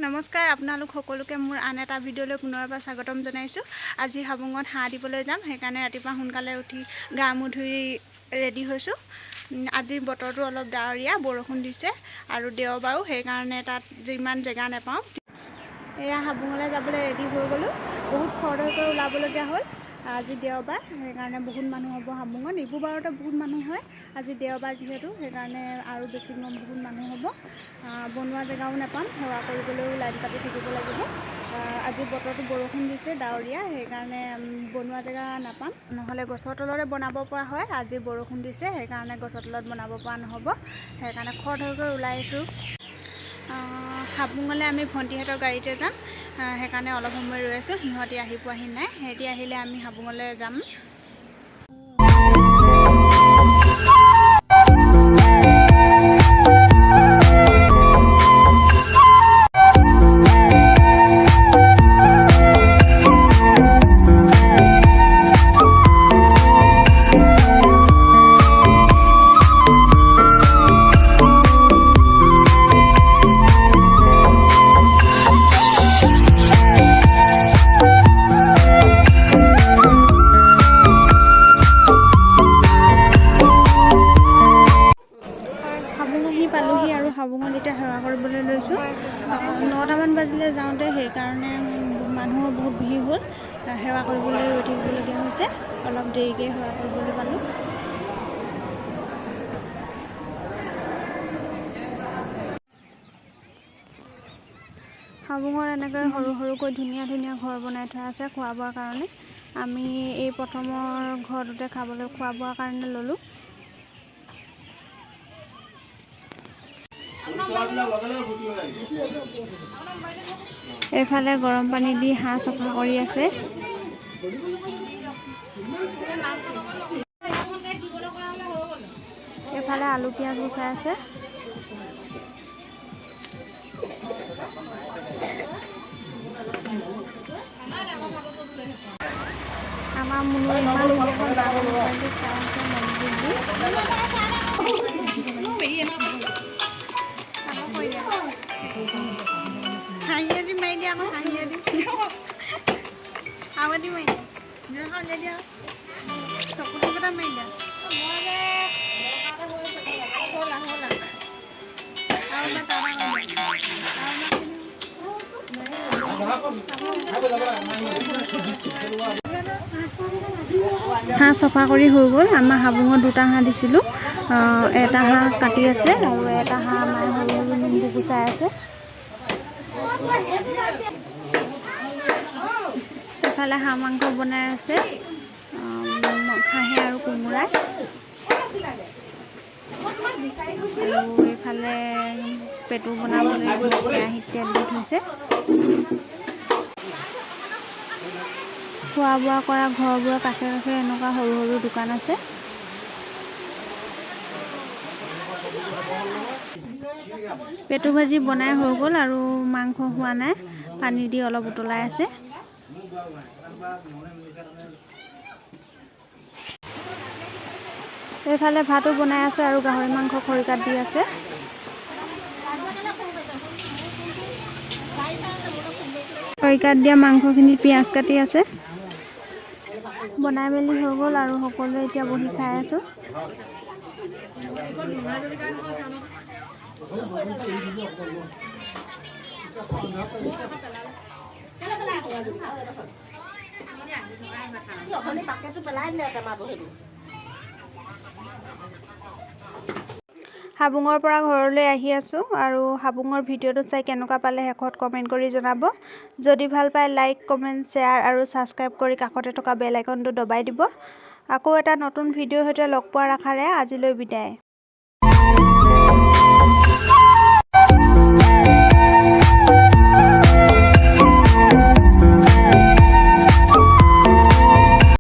নমস্কাৰ আপোনালোক সকলোকে মোৰ আন এটা ভিডিঅ'লৈ পুনৰবাৰ স্বাগতম জনাইছোঁ। আজি হাবুঙত হাঁহ দিবলৈ যাম, সেইকাৰণে ৰাতিপুৱা সোনকালে উঠি গা মূৰ ধুই ৰেডি হৈছোঁ। আজি বতৰটো অলপ ডাৱৰীয়া, বৰষুণ দিছে আৰু দেওবাৰো, সেইকাৰণে তাত ইমান জেগা নাপাওঁ। এয়া হাবুঙলৈ যাবলৈ ৰেডি হৈ গ'লোঁ। বহুত খৰধৰকৈ ওলাবলগীয়া হ'ল। আজি দেওবাৰ, সেইকাৰণে বহুত মানুহ হ'ব হাবুঙত। ইবোৰ বাৰতে বহুত মানুহ হয়, আজি দেওবাৰ যিহেতু সেইকাৰণে আৰু বেছি বহুত মানুহ হ'ব। বনোৱা জেগাও নাপাম, সেৱা কৰিবলৈও লাইন পাতি থাকিব লাগিব। আজি বতৰটো বৰষুণ দিছে, ডাৱৰীয়া, সেইকাৰণে বনোৱা জেগা নাপাম। নহ'লে গছৰ তলতে বনাব পৰা হয়। আজি বৰষুণ দিছে, সেইকাৰণে গছৰ তলত বনাব পৰা নহ'ব, সেইকাৰণে খৰধৰকৈ ওলাই আহিছোঁ। হাবুঙলৈ আমি ভণ্টিহঁতৰ গাড়ীতে যাম, সেইকাৰণে অলপ সময় ৰৈ আছোঁ। সিহঁতি আহি পোৱাহি নাই, সিহঁতি আহিলে আমি হাবুঙলৈ যাম। হাবুং আহি পালোহি আৰু হাবুঙত এতিয়া সেৱা কৰিবলৈ লৈছোঁ। 9টামান বাজিলে যাওঁতে, সেইকাৰণে মানুহৰ বহুত ভিৰ হ'ল। সেৱা কৰিবলৈ ৰৈ থাকিবলগীয়া হৈছে, অলপ দেৰিকৈ সেৱা কৰিবলৈ পালোঁ। হাবুঙত এনেকৈ সৰু সৰুকৈ ধুনীয়া ধুনীয়া ঘৰ বনাই থোৱা আছে খোৱা বোৱাৰ কাৰণে। আমি এই প্ৰথমৰ ঘৰটোতে খোৱা বোৱাৰ কাৰণে ল'লোঁ। এইফালে গৰম পানী দি হাঁহ চফা কৰি আছে। এইফালে আলু পিঁয়াজ গুচাই আছে। আমাৰ মুনুৱে ইমান ধুনীয়াকৈ ডাঙৰ মোবাইলটো চাই আছে, মনোযোগ দি। হাঁহিয়েদি মাৰি দিয়া, আকৌ হাঁহিয়েদি আৱেদি মাৰি দিয়া, উলিয়াই দিয়া, চকু টুকুটা মাৰি দিয়া। হাঁহ চফা কৰি হৈ গ'ল। আমাৰ হাবুঙত 2টা হাঁহ দিছিলোঁ। এটা হাঁহ কাটি আছে আৰু এটা হাঁহ মায়ে সৰু সৰু নোমবোৰ গুচাই আছে। এইফালে হাঁহ মাংস বনাই আছে, হাঁহে আৰু কোমোৰাই। আৰু এইফালে পেটু বনাবলৈ কেৰাহীত তেল দি থৈছে। খোৱা বোৱা কৰা ঘৰবোৰৰ কাষে কাষে এনেকুৱা সৰু সৰু দোকান আছে। পেটু ভাজি বনাই হৈ গ'ল আৰু মাংস হোৱা নাই, পানী দি অলপ উতলাই আছে। এইফালে ভাতো বনাই আছে আৰু গাহৰি মাংস খৰিকাত দি আছে। খৰিকাত দিয়া মাংসখিনিত পিঁয়াজ কাটি আছে। বনাই মেলি হৈ গ'ল আৰু সকলোৱে এতিয়া বহি খাই আছোঁ। হাবুঙৰ পৰা ঘৰলৈ আহি আছোঁ আৰু হাবুঙৰ ভিডিঅ'টো চাই কেনেকুৱা পালে শেষত কমেণ্ট কৰি জনাব। যদি ভাল পায় লাইক, কমেণ্ট, শ্বেয়াৰ আৰু ছাবস্ক্ৰাইব কৰি কাষতে থকা বেল আইকনটো দবাই দিব। আকৌ এটা নতুন ভিডিঅ'ৰ সৈতে লগ পোৱাৰ আশাৰে আজিলৈ বিদায়।